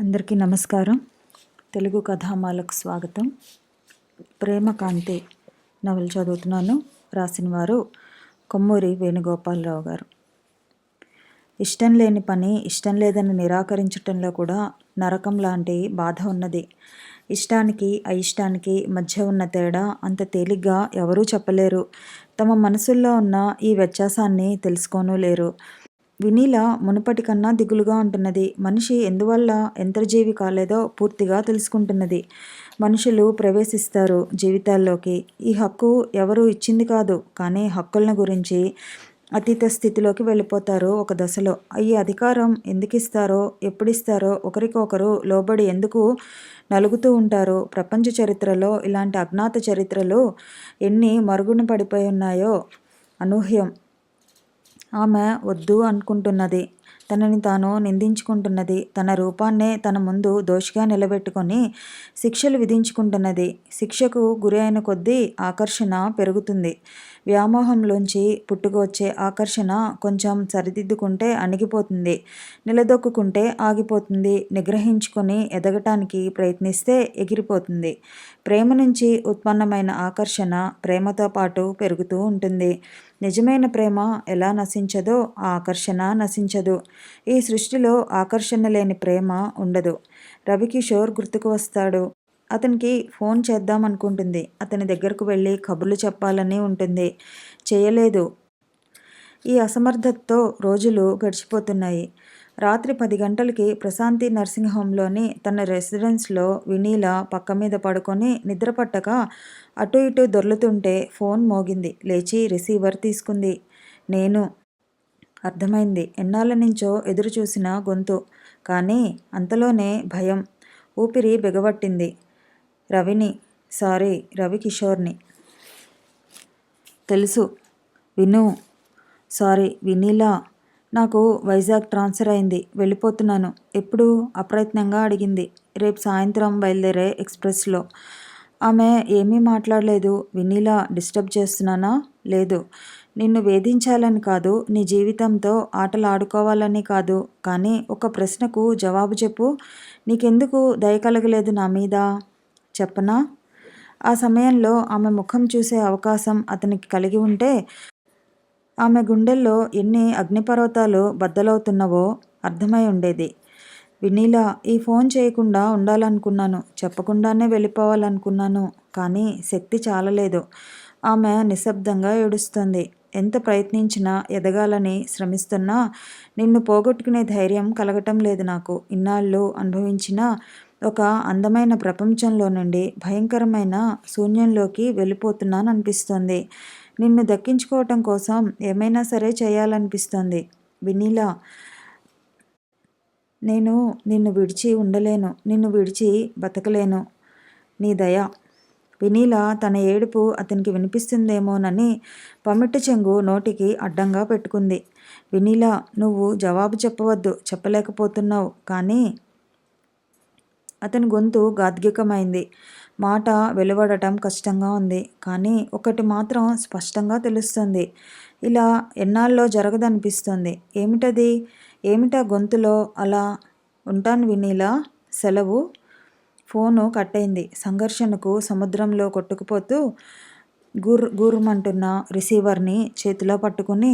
అందరికీ నమస్కారం. తెలుగు కథామాలకు స్వాగతం. ప్రేమకాంతి నవల చదువుతున్నాను. రాసిన వారు కొమ్మూరి వేణుగోపాలరావు గారు. ఇష్టం లేని పని ఇష్టం లేదని నిరాకరించటంలో కూడా నరకం లాంటి బాధ ఉన్నది. ఇష్టానికి అయిష్టానికి మధ్య ఉన్న తేడా అంత తేలిగ్గా ఎవరూ చెప్పలేరు. తమ మనసుల్లో ఉన్న ఈ వ్యత్యాసాన్ని తెలుసుకోనూ లేరు. వినీల మునుపటి కన్నా దిగులుగా ఉంటున్నది. మనిషి ఎందువల్ల యంత్రజీవి కాలేదో పూర్తిగా తెలుసుకుంటున్నది. మనుషులు ప్రవేశిస్తారు జీవితాల్లోకి. ఈ హక్కు ఎవరు ఇచ్చింది కాదు, కానీ హక్కులను గురించి అతీత స్థితిలోకి వెళ్ళిపోతారు ఒక దశలో. ఈ అధికారం ఎందుకు ఇస్తారో, ఎప్పుడు ఇస్తారో, ఒకరికొకరు లోబడి ఎందుకు నలుగుతూ ఉంటారో. ప్రపంచ చరిత్రలో ఇలాంటి అజ్ఞాత చరిత్రలు ఎన్ని మరుగున పడిపోయి ఉన్నాయో అనూహ్యం. ఆమె వద్దు అనుకుంటున్నది. తనని తాను నిందించుకుంటున్నది. తన రూపాన్నే తన ముందు దోషిగా నిలబెట్టుకొని శిక్షలు విధించుకుంటున్నది. శిక్షకు గురి అయిన కొద్దీ ఆకర్షణ పెరుగుతుంది. వ్యామోహంలోంచి పుట్టుకొచ్చే ఆకర్షణ కొంచెం సరిదిద్దుకుంటే అణిగిపోతుంది, నిలదొక్కుంటే ఆగిపోతుంది, నిగ్రహించుకొని ఎదగటానికి ప్రయత్నిస్తే ఎగిరిపోతుంది. ప్రేమ నుంచి ఉత్పన్నమైన ఆకర్షణ ప్రేమతో పాటు పెరుగుతూ ఉంటుంది. నిజమైన ప్రేమ ఎలా నశించదో ఆ ఆకర్షణ నశించదు. ఈ సృష్టిలో ఆకర్షణ లేని ప్రేమ ఉండదు. రవికిషోర్ గుర్తుకు వస్తాడు. అతనికి ఫోన్ చేద్దామనుకుంటుంది. అతని దగ్గరకు వెళ్ళి కబుర్లు చెప్పాలని ఉంటుంది. చేయలేదు. ఈ అసమర్థతతో రోజులు గడిచిపోతున్నాయి. రాత్రి 10 గంటలకి ప్రశాంతి నర్సింగ్ హోంలోని తన రెసిడెన్స్లో వినీల పక్క మీద పడుకొని నిద్రపట్టక అటు ఇటు దొర్లుతుంటే ఫోన్ మోగింది. లేచి రిసీవర్ తీసుకుంది. నేను. అర్థమైంది. ఎన్నాళ్ళ నుంచో ఎదురు చూసిన గొంతు. కానీ అంతలోనే భయం. ఊపిరి బిగబట్టింది. రవిని. సారీ, రవికిషోర్ని. తెలుసు. విను. సారీ వినీలా. నాకు వైజాగ్ ట్రాన్స్ఫర్ అయింది. వెళ్ళిపోతున్నాను. ఎప్పుడు? అప్రయత్నంగా అడిగింది. రేపు సాయంత్రం బయలుదేరే ఎక్స్ప్రెస్లో. ఆమె ఏమీ మాట్లాడలేదు. వినీలా, డిస్టర్బ్ చేస్తున్నానా? లేదు. నిన్ను వేధించాలని కాదు, నీ జీవితంతో ఆటలు ఆడుకోవాలని కాదు. కానీ ఒక ప్రశ్నకు జవాబు చెప్పు. నీకెందుకు దయ కలగలేదు నా మీద? చెప్పనా? ఆ సమయంలో ఆమె ముఖం చూసే అవకాశం అతనికి కలిగి ఉంటే ఆమె గుండెల్లో ఎన్ని అగ్నిపర్వతాలు బద్దలవుతున్నవో అర్థమై ఉండేది. వినీలా, ఈ ఫోన్ చేయకుండా ఉండాలనుకున్నాను. చెప్పకుండానే వెళ్ళిపోవాలనుకున్నాను. కానీ శక్తి చాలలేదు. ఆమె నిశ్శబ్దంగా ఏడుస్తోంది. ఎంత ప్రయత్నించినా ఎదగాలని శ్రమిస్తున్నా నిన్ను పోగొట్టుకునే ధైర్యం కలగటం లేదు నాకు. ఇన్నాళ్ళు అనుభవించిన ఒక అందమైన ప్రపంచంలో నుండి భయంకరమైన శూన్యంలోకి వెళ్ళిపోతున్నాననిపిస్తోంది. నిన్ను దక్కించుకోవటం కోసం ఏమైనా సరే చేయాలనిపిస్తోంది. వినీలా, నేను నిన్ను విడిచి ఉండలేను. నిన్ను విడిచి బతకలేను. నీ దయ. వినీల తన ఏడుపు అతనికి వినిపిస్తుందేమోనని పమిట చెంగు నోటికి అడ్డంగా పెట్టుకుంది. వినీలా, నువ్వు జవాబు చెప్పవద్దు. చెప్పలేకపోతున్నావు. కానీ అతని గొంతు గాద్గికమైంది. మాట వెలువడటం కష్టంగా ఉంది. కానీ ఒకటి మాత్రం స్పష్టంగా తెలుస్తుంది. ఇలా ఎన్నాళ్ళో జరగదనిపిస్తోంది. ఏమిటది? ఏమిటా గొంతులో? అలా ఉంటాను వినీలా. సెలవు. ఫోను కట్టయింది. సంఘర్షణకు సముద్రంలో కొట్టుకుపోతూ గుర్రుమంటున్న రిసీవర్ని చేతిలో పట్టుకుని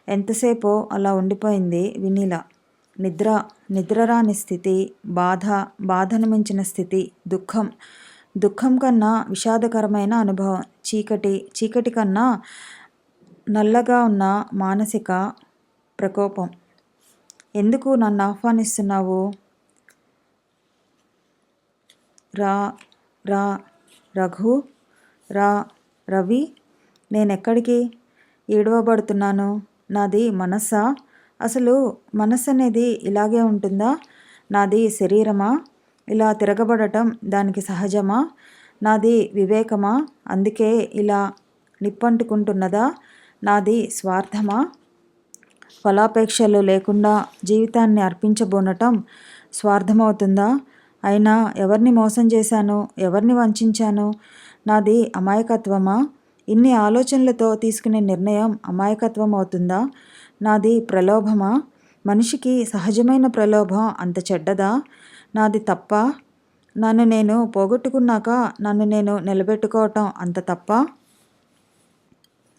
ఎంతసేపో అలా ఉండిపోయింది వినీల. నిద్రరాని స్థితి, బాధను మించిన స్థితి, దుఃఖం కన్నా విషాదకరమైన అనుభవం, చీకటి కన్నా నల్లగా ఉన్న మానసిక ప్రకోపం. ఎందుకు నన్ను ఆహ్వానిస్తున్నావు? రా రా రఘు, రా రవి. నేనెక్కడికి? ఏడవబడుతున్నాను. నాది మనస్సా? అసలు మనస్సు అనేది ఇలాగే ఉంటుందా? నాది శరీరమా? ఇలా తిరగబడటం దానికి సహజమా? నాది వివేకమా? అందుకే ఇలా నిప్పంటుకుంటున్నదా? నాది స్వార్థమా? ఫలాపేక్షలు లేకుండా జీవితాన్ని అర్పించబోనటం స్వార్థమవుతుందా? అయినా ఎవరిని మోసం చేశాను? ఎవరిని వంచాను? నాది అమాయకత్వమా? ఇన్ని ఆలోచనలతో తీసుకునే నిర్ణయం అమాయకత్వం అవుతుందా? నాది ప్రలోభమా? మనిషికి సహజమైన ప్రలోభం అంత చెడ్డదా? నాది తప్పా? నన్ను నేను పోగొట్టుకున్నాక నన్ను నేను నిలబెట్టుకోవటం అంత తప్పా?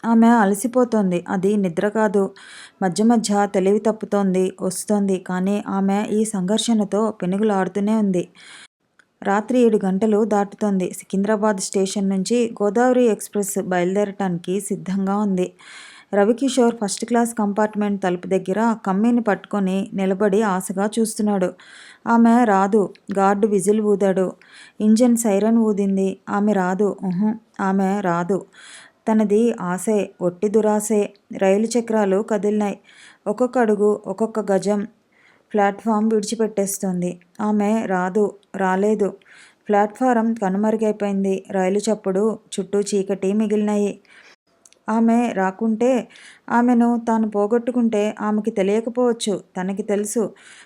ఆమె అలసిపోతోంది. అది నిద్ర కాదు. మధ్య మధ్య తెలివి తప్పుతోంది, వస్తోంది. కానీ ఆమె ఈ సంఘర్షణతో పెనుగులాడుతూనే ఉంది. రాత్రి 7 గంటలు దాటుతోంది. సికింద్రాబాద్ స్టేషన్ నుంచి గోదావరి ఎక్స్ప్రెస్ బయలుదేరటానికి సిద్ధంగా ఉంది. రవికిషోర్ ఫస్ట్ క్లాస్ కంపార్ట్మెంట్ తలుపు దగ్గర కమ్మీని పట్టుకొని నిలబడి ఆశగా చూస్తున్నాడు. ఆమె రాదు. గార్డు విజిల్ ఊదాడు. ఇంజన్ సైరన్ ఊదింది. ఆమె రాదు. ఆమె రాదు. తనది ఆశే, ఒట్టి దురాశే. రైలు చక్రాలు కదిలినాయి. ఒక్కొక్క అడుగు, ఒక్కొక్క గజం ప్లాట్ఫామ్ విడిచిపెట్టేస్తోంది. ఆమె రాదు. రాలేదు. ప్లాట్ఫారం కనుమరుగైపోయింది. రైలు చప్పుడు, చుట్టూ చీకటి మిగిలినాయి. ఆమె రాకుంటే, ఆమెను తాను పోగొట్టుకుంటే ఆమెకి తెలియకపోవచ్చు. తనకి తెలుసు.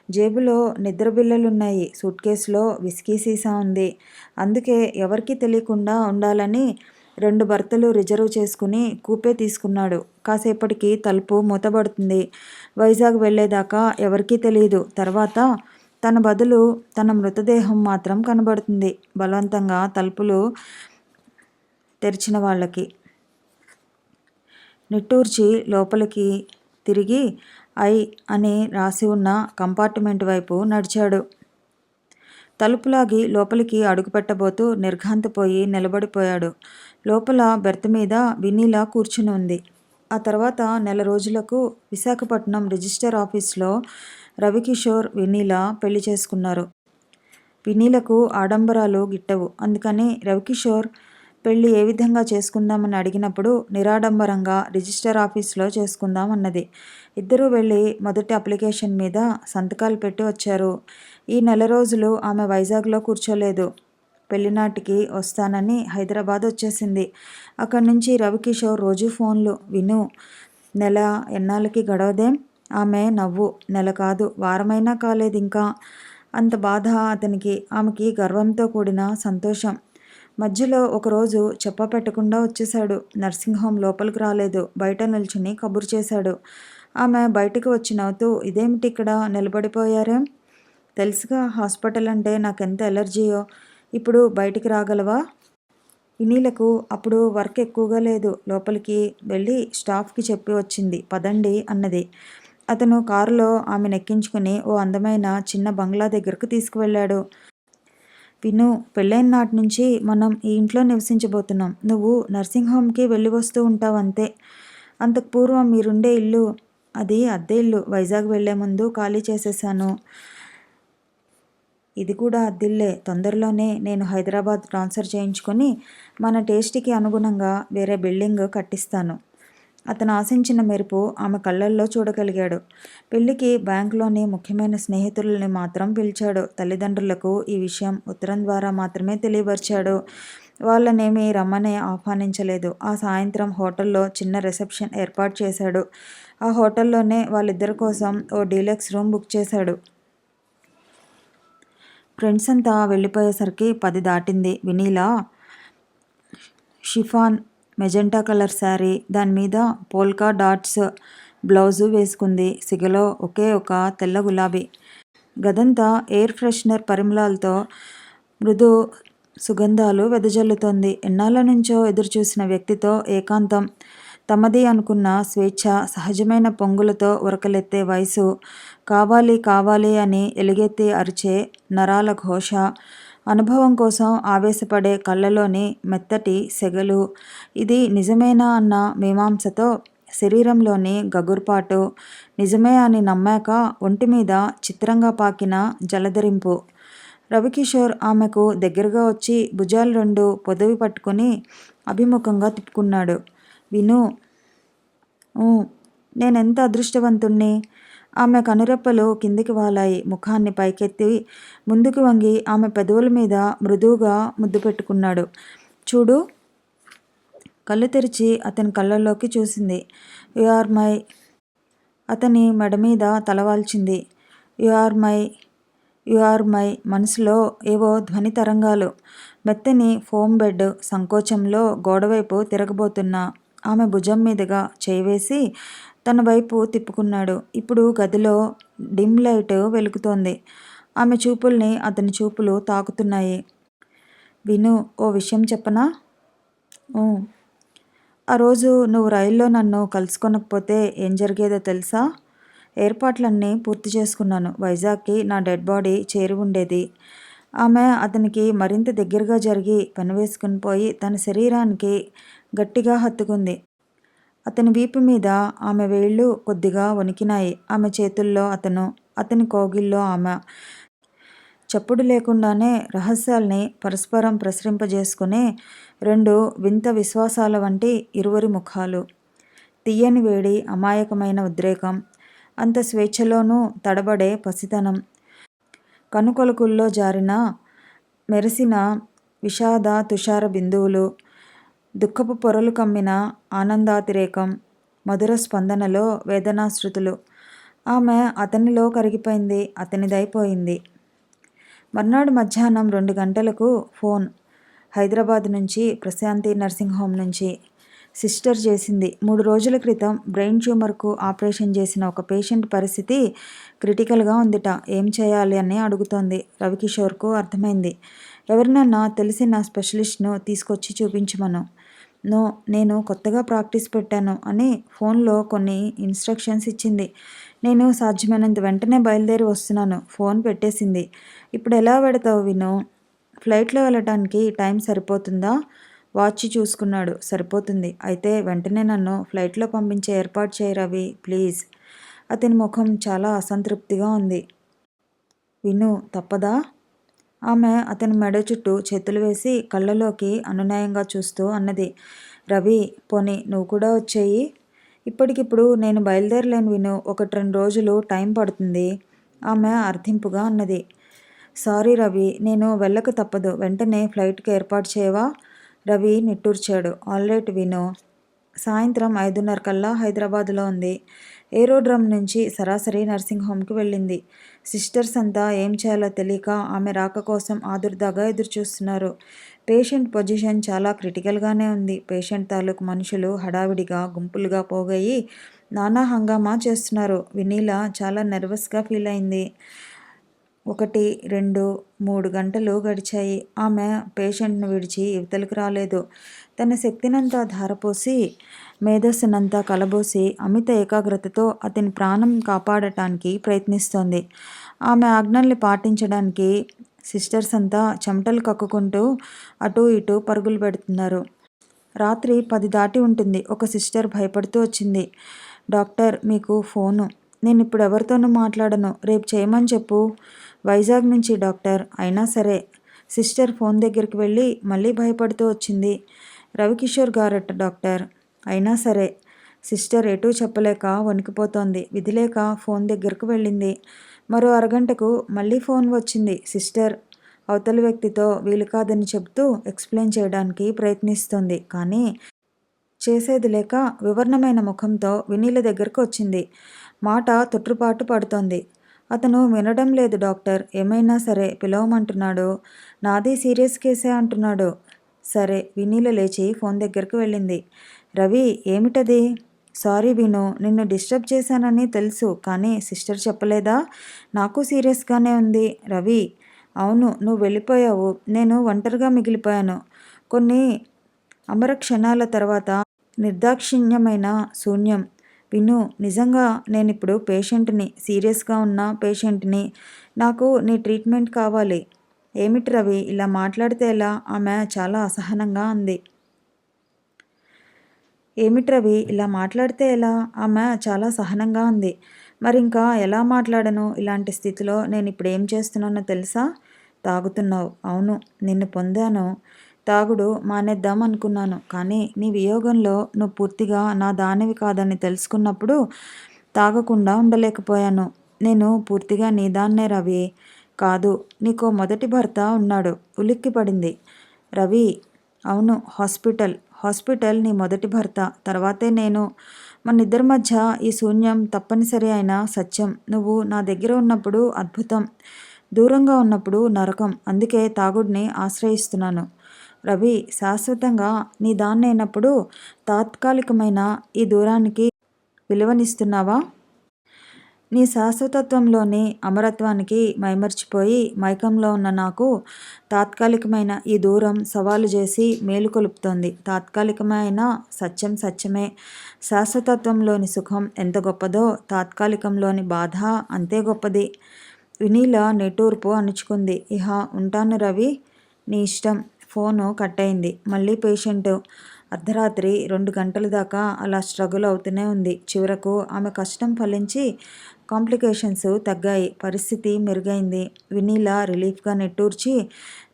జేబులో నిద్రబిళ్ళలున్నాయి. సూట్ కేసులో విస్కీ సీసా ఉంది. అందుకే ఎవరికీ తెలియకుండా ఉండాలని 2 బర్తులు రిజర్వ్ చేసుకుని కూపే తీసుకున్నాడు. కాసేపటికి తలుపు మూతబడుతుంది. వైజాగ్ వెళ్ళేదాకా ఎవరికీ తెలియదు. తర్వాత తన బదులు తన మృతదేహం మాత్రం కనబడుతుంది బలవంతంగా తలుపులు తెరిచిన వాళ్ళకి. నిట్టూర్చి లోపలికి తిరిగి ఐ అని రాసి ఉన్న కంపార్ట్మెంట్ వైపు నడిచాడు. తలుపులాగి లోపలికి అడుగుపెట్టబోతూ నిర్ఘాంతపోయి నిలబడిపోయాడు. లోపల బెర్త్ మీద వినీలా కూర్చుని ఉంది. ఆ తర్వాత 1 నెల రోజులకు విశాఖపట్నం రిజిస్టర్ ఆఫీస్లో రవికిషోర్, వినీలా పెళ్లి చేసుకున్నారు. వినీలకు ఆడంబరాలు గిట్టవు. అందుకని రవికిషోర్ పెళ్లి ఏ విధంగా చేసుకుందామని అడిగినప్పుడు నిరాడంబరంగా రిజిస్టర్ ఆఫీస్లో చేసుకుందామన్నది. ఇద్దరూ వెళ్ళి మొదటి అప్లికేషన్ మీద సంతకాలు పెట్టి వచ్చారు. ఈ 1 నెల రోజులు ఆమె వైజాగ్లో కూర్చోలేదు. పెళ్లినాటికి వస్తానని హైదరాబాద్ వచ్చేసింది. అక్కడి నుంచి రవికిషోర్ రోజు ఫోన్లు. విను, నెల ఎన్నాళ్ళకి గడవదేం? ఆమె నవ్వు. నెల కాదు, వారమైనా కాలేదు ఇంకా. అంత బాధ అతనికి. ఆమెకి గర్వంతో కూడిన సంతోషం. మధ్యలో ఒకరోజు చెప్పపెట్టకుండా వచ్చేశాడు. నర్సింగ్ హోమ్ లోపలికి రాలేదు. బయట నిల్చుని కబురు చేశాడు. ఆమె బయటికి వచ్చి నవ్వుతూ, ఇదేమిటి ఇక్కడ నిలబడిపోయారేం? తెలుసుగా హాస్పిటల్ అంటే నాకెంత ఎలర్జీయో. ఇప్పుడు బయటికి రాగలవా? వినీలకు అప్పుడు వర్క్ ఎక్కువగా లేదు. లోపలికి వెళ్ళి స్టాఫ్కి చెప్పి వచ్చింది. పదండి అన్నది. అతను కారులో ఆమె నెక్కించుకుని ఓ అందమైన చిన్న బంగ్లా దగ్గరకు తీసుకువెళ్ళాడు. విను, పెళ్ళైన నాటి నుంచి మనం ఈ ఇంట్లో నివసించబోతున్నాం. నువ్వు నర్సింగ్ హోమ్కి వెళ్ళి వస్తూ ఉంటావు అంతే. అంతకు పూర్వం మీరుండే ఇల్లు అది అద్దె ఇల్లు. వైజాగ్ వెళ్లే ముందు ఖాళీ చేసేసాను. ఇది కూడా అద్దిల్లే. తొందరలోనే నేను హైదరాబాద్ ట్రాన్స్ఫర్ చేయించుకొని మన టేస్ట్కి అనుగుణంగా వేరే బిల్డింగ్ కట్టిస్తాను. అతను ఆశించిన మెరుపు ఆమె కళ్ళల్లో చూడగలిగాడు. పెళ్లికి బ్యాంకులోని ముఖ్యమైన స్నేహితులని మాత్రం పిలిచాడు. తల్లిదండ్రులకు ఈ విషయం ఉత్తరం ద్వారా మాత్రమే తెలియపరిచాడు. వాళ్ళనేమీ రమ్మని ఆహ్వానించలేదు. ఆ సాయంత్రం హోటల్లో చిన్న రిసెప్షన్ ఏర్పాటు చేశాడు. ఆ హోటల్లోనే వాళ్ళిద్దరి కోసం ఓ డీలక్స్ రూమ్ బుక్ చేశాడు. ఫ్రెండ్స్ అంతా వెళ్ళిపోయేసరికి 10 దాటింది. Vinila chiffon magenta colour sari, దానిమీద పోల్కా డాట్స్ బ్లౌజు వేసుకుంది. సిగలో ఒకే ఒక తెల్ల గులాబీ. గదంతా ఎయిర్ ఫ్రెషనర్ పరిమళాలతో మృదు సుగంధాలు వెదజల్లుతోంది. ఎన్నాళ్ళ నుంచో ఎదురుచూసిన వ్యక్తితో ఏకాంతం. తమది అనుకున్న స్వేచ్ఛ, సహజమైన పొంగులతో ఉరకలెత్తే వయసు, కావాలి కావాలి అని ఎలుగెత్తి అరిచే నరాల ఘోష, అనుభవం కోసం ఆవేశపడే కళ్ళలోని మెత్తటి సెగలు, ఇది నిజమేనా అన్న మీమాంసతో శరీరంలోని గగుర్పాటు, నిజమే అని నమ్మాక ఒంటిమీద చిత్రంగా పాకిన జలధరింపు. రవికిషోర్ ఆమెకు దగ్గరగా వచ్చి భుజాలు 2 పొదివి పట్టుకుని అభిముఖంగా తిప్పుకున్నాడు. విను, నేనెంత అదృష్టవంతుణ్ణి. ఆమె కనురెప్పలు కిందికి వాలాయి. ముఖాన్ని పైకెత్తి ముందుకు వంగి ఆమె పెదవుల మీద మృదువుగా ముద్దు పెట్టుకున్నాడు. చూడు. కళ్ళు తెరిచి అతని కళ్ళల్లోకి చూసింది. You are my. అతని మెడ మీద తలవాల్చింది. You are my, you are my. మనసులో ఏవో ధ్వని తరంగాలు. మెత్తని ఫోమ్ బెడ్ సంకోచంలో గోడవైపు తిరగబోతున్న ఆమె భుజం మీదుగా చేయివేసి తన వైపు తిప్పుకున్నాడు. ఇప్పుడు గదిలో డిమ్ లైట్ వెలుగుతోంది. ఆమె చూపుల్ని అతని చూపులు తాకుతున్నాయి. విను, ఓ విషయం చెప్పనా? "ఊ." "ఆ రోజు నువ్వు రైల్లో నన్ను కలుసుకొనకపోతే ఏం జరిగేదో తెలుసా? ఏర్పాట్లన్నీ పూర్తి చేసుకున్నాను. వైజాగ్కి నా డెడ్ బాడీ చేరి ఉండేది." ఆమె అతనికి మరింత దగ్గరగా జరిగి పెనవేసుకుని పోయి తన శరీరానికి గట్టిగా హత్తుకుంది. అతని వీపు మీద ఆమె వేళ్ళు కొద్దిగా వణికినాయి. ఆమె చేతుల్లో అతను, అతని కౌగిల్లో ఆమె. చప్పుడు లేకుండానే రహస్యాల్ని పరస్పరం ప్రసరింపజేసుకునే రెండు వింత విశ్వాసాల వంటి ఇరువురి ముఖాలు. తీయని వేడి, అమాయకమైన ఉద్రేకం, అంత స్వేచ్ఛలోనూ తడబడే పసితనం, కనుకొలకుల్లో జారిన మెరిసిన విషాద తుషార బిందువులు, దుఃఖపు పొరలు కమ్మిన ఆనందాతిరేకం, మధుర స్పందనలో వేదనాశ్రుతులు. ఆమె అతనిలో కరిగిపోయింది, అతనిదైపోయింది. మర్నాడు మధ్యాహ్నం 2 గంటలకు ఫోన్. హైదరాబాద్ నుంచి, ప్రశాంతి నర్సింగ్ హోమ్ నుంచి. సిస్టర్ చేసింది. 3 రోజుల క్రితం బ్రెయిన్ ట్యూమర్కు ఆపరేషన్ చేసిన ఒక పేషెంట్ పరిస్థితి క్రిటికల్గా ఉందిట. ఏం చేయాలి అని అడుగుతోంది. రవికిషోర్కు అర్థమైంది. ఎవరినన్నా తెలిసిన స్పెషలిస్ట్ను తీసుకొచ్చి చూపించమను. నో, నేను కొత్తగా ప్రాక్టీస్ పెట్టాను అని ఫోన్లో కొన్ని ఇన్స్ట్రక్షన్స్ ఇచ్చింది. నేను సాధ్యమైనంత వెంటనే బయలుదేరి వస్తున్నాను. ఫోన్ పెట్టేసింది. ఇప్పుడు ఎలా వెడతావు విను? ఫ్లైట్లో వెళ్ళటానికి టైం సరిపోతుందా? వాచ్ చూసుకున్నాడు. సరిపోతుంది. అయితే వెంటనే నన్ను ఫ్లైట్లో పంపించే ఏర్పాటు చేయి రవి, ప్లీజ్. అతని ముఖం చాలా అసంతృప్తిగా ఉంది. విను, తప్పదా? ఆమె అతని మెడ చుట్టూ చేతులు వేసి కళ్ళలోకి అనునయంగా చూస్తూ అన్నది. రవి, పోనీ నువ్వు కూడా వచ్చేయి. ఇప్పటికిప్పుడు నేను బయలుదేరలేను విను. 1-2 రోజులు టైం పడుతుంది. ఆమె అర్థింపుగా అన్నది. సారీ రవి, నేను వెళ్ళక తప్పదు. వెంటనే ఫ్లైట్కి ఏర్పాటు చేయవా? రవి నిట్టూర్చాడు. ఆల్రైట్ విను. సాయంత్రం 5:30 కల్లా హైదరాబాదులో ఉంది. ఏరోడ్రమ్ నుంచి సరాసరి నర్సింగ్ హోమ్కి వెళ్ళింది. సిస్టర్స్ అంతా ఏం చేయాలో తెలియక ఆమె రాక కోసం ఆదుర్దాగా ఎదురుచూస్తున్నారు. పేషెంట్ పొజిషన్ చాలా క్రిటికల్గానే ఉంది. పేషెంట్ తాలూకు మనుషులు హడావిడిగా గుంపులుగా పోగయి నానా హంగామా చేస్తున్నారు. వినీల చాలా నర్వస్గా ఫీల్ అయింది. 1, 2, 3 గంటలు గడిచాయి. ఆమె పేషెంట్ను విడిచి ఇవతలకు రాలేదు. తన శక్తినంతా ధారపోసి, మేధస్సునంతా కలబోసి, అమిత ఏకాగ్రతతో అతని ప్రాణం కాపాడటానికి ప్రయత్నిస్తోంది. ఆమె ఆజ్ఞల్ని పాటించడానికి సిస్టర్స్ అంతా చెమటలు కక్కుకుంటూ అటూ ఇటూ పరుగులు పెడుతున్నారు. రాత్రి 10 దాటి ఉంటుంది. ఒక సిస్టర్ భయపడుతూ వచ్చింది. డాక్టర్, మీకు ఫోను. నేనిప్పుడు ఎవరితోనూ మాట్లాడను. రేపు చేయమని చెప్పు. వైజాగ్ నుంచి డాక్టర్. అయినా సరే. సిస్టర్ ఫోన్ దగ్గరికి వెళ్ళి మళ్ళీ భయపడుతూ వచ్చింది. రవికిషోర్ గారట డాక్టర్. అయినా సరే. సిస్టర్ ఎటూ చెప్పలేక వణికిపోతోంది. విధిలేక ఫోన్ దగ్గరకు వెళ్ళింది. మరో అరగంటకు మళ్ళీ ఫోన్ వచ్చింది. సిస్టర్ అవతలి వ్యక్తితో వీలు కాదని చెబుతూ ఎక్స్ప్లెయిన్ చేయడానికి ప్రయత్నిస్తోంది. కానీ చేసేది లేక వివర్ణమైన ముఖంతో వినీల దగ్గరకు వచ్చింది. మాట తొట్రుపాటు పడుతోంది. అతను వినడం లేదు డాక్టర్. ఏమైనా సరే పిలవమంటున్నాడు. నాది సీరియస్ కేసే అంటున్నాడు. సరే. వినీల లేచి ఫోన్ దగ్గరకు వెళ్ళింది. రవి, ఏమిటది? సారీ విను, నిన్ను డిస్టర్బ్ చేశానని తెలుసు. కానీ సిస్టర్ చెప్పలేదా? నాకు సీరియస్గానే ఉంది. రవి, అవును, నువ్వు వెళ్ళిపోయావు. నేను ఒంటరిగా మిగిలిపోయాను. కొన్ని అమర క్షణాల తర్వాత నిర్దాక్షిణ్యమైన శూన్యం. విను, నిజంగా నేనిప్పుడు పేషెంట్ని, సీరియస్గా ఉన్న పేషెంట్ని. నాకు నీ ట్రీట్మెంట్ కావాలి. ఏమిటి రవి, ఇలా మాట్లాడితే ఎలా? ఆమె చాలా అసహనంగా అంది. ఏమిటి రవి, ఇలా మాట్లాడితే ఎలా? ఆమె చాలా సహనంగా ఉంది. మరింకా ఎలా మాట్లాడను? ఇలాంటి స్థితిలో నేనిప్పుడు ఏం చేస్తున్నానో తెలుసా? తాగుతున్నావు. అవును, నిన్ను పొందాను. తాగుడు మానేద్దాం అనుకున్నాను. కానీ నీ వియోగంలో నువ్వు పూర్తిగా నా దానివి కాదని తెలుసుకున్నప్పుడు తాగకుండా ఉండలేకపోయాను. నేను పూర్తిగా నీ దాన్నే రవి. కాదు, నీకో మొదటి భర్త ఉన్నాడు. ఉలిక్కిపడింది. రవి, అవును, హాస్పిటల్ నీ మొదటి భర్త. తర్వాతే నేను. మనిద్దరి మధ్య ఈ శూన్యం తప్పనిసరి అయిన సత్యం. నువ్వు నా దగ్గర ఉన్నప్పుడు అద్భుతం, దూరంగా ఉన్నప్పుడు నరకం. అందుకే తాగుడిని ఆశ్రయిస్తున్నాను. రవి, శాశ్వతంగా నీ దాన్నైనప్పుడు తాత్కాలికమైన ఈ దూరానికి విలువనిస్తున్నావా? నీ శాశ్వతత్వంలోని అమరత్వానికి మైమర్చిపోయి మైకంలో ఉన్న నాకు తాత్కాలికమైన ఈ దూరం సవాలు చేసి మేలుకొలుపుతోంది. తాత్కాలికమైన సత్యం సత్యమే. శాశ్వతత్వంలోని సుఖం ఎంత గొప్పదో తాత్కాలికంలోని బాధ అంతే గొప్పది. వినీల నిట్టూర్పు అణుచుకుంది. ఇహ ఉంటాను రవి, నీ ఇష్టం. ఫోను కట్ అయింది. మళ్ళీ పేషెంటు. అర్ధరాత్రి 2 గంటల దాకా అలా స్ట్రగుల్ అవుతూనే ఉంది. చివరకు ఆమె కష్టం ఫలించి కాంప్లికేషన్స్ తగ్గాయి. పరిస్థితి మెరుగైంది. వినీల రిలీఫ్గా నిట్టూర్చి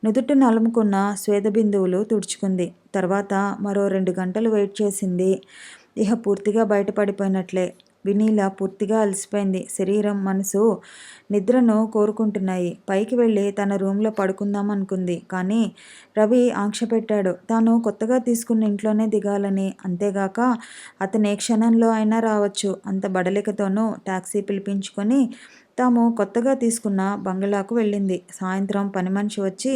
నుదుటిన అలుముకున్న స్వేదబిందువులు తుడుచుకుంది. తర్వాత మరో 2 గంటలు వెయిట్ చేసింది. ఇహ పూర్తిగా బయటపడిపోయినట్లే. వినీల పూర్తిగా అలసిపోయింది. శరీరం, మనసు నిద్రను కోరుకుంటున్నాయి. పైకి వెళ్ళి తన రూంలో పడుకుందామనుకుంది. కానీ రవి ఆంక్ష పెట్టాడు. తాను కొత్తగా తీసుకున్న ఇంట్లోనే దిగాలని. అంతేగాక అతను ఏ క్షణంలో అయినా రావచ్చు. అంత బడలికతోనూ టాక్సీ పిలిపించుకొని తాము కొత్తగా తీసుకున్న బంగళాకు వెళ్ళింది. సాయంత్రం పనిమనిషి వచ్చి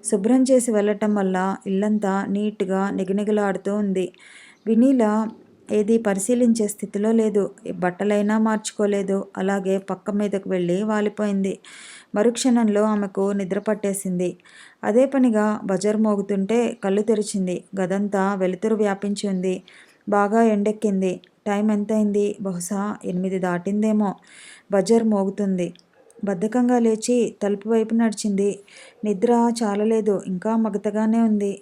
శుభ్రం చేసి వెళ్ళటం వల్ల ఇల్లంతా నీట్గా నిగనిగలాడుతూ ఉంది. వినీల ఏదీ పరిశీలించే స్థితిలో లేదు. బట్టలైనా మార్చుకోలేదు. అలాగే పక్క మీదకు వెళ్ళి వాలిపోయింది. మరుక్షణంలో ఆమెకు నిద్ర పట్టేసింది. అదే పనిగా బజర్ మోగుతుంటే కళ్ళు తెరిచింది. గదంతా వెలుతురు వ్యాపించి ఉంది. బాగా ఎండెక్కింది. టైం ఎంతైంది? బహుశా 8 దాటిందేమో. బజర్ మోగుతుంది. బద్ధకంగా లేచి తలుపు వైపు నడిచింది. నిద్ర చాలలేదు. ఇంకా మగతగానే ఉంది.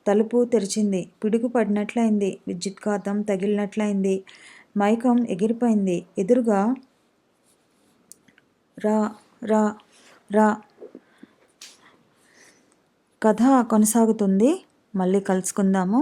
తలుపు తెరిచింది. పిడుగు పడినట్లయింది. విద్యుత్ఘాతం తగిలినట్లయింది. మైకం ఎగిరిపోయింది. ఎదురుగా రా రా రా. కథ కొనసాగుతుంది. మళ్ళీ కలుసుకుందాము.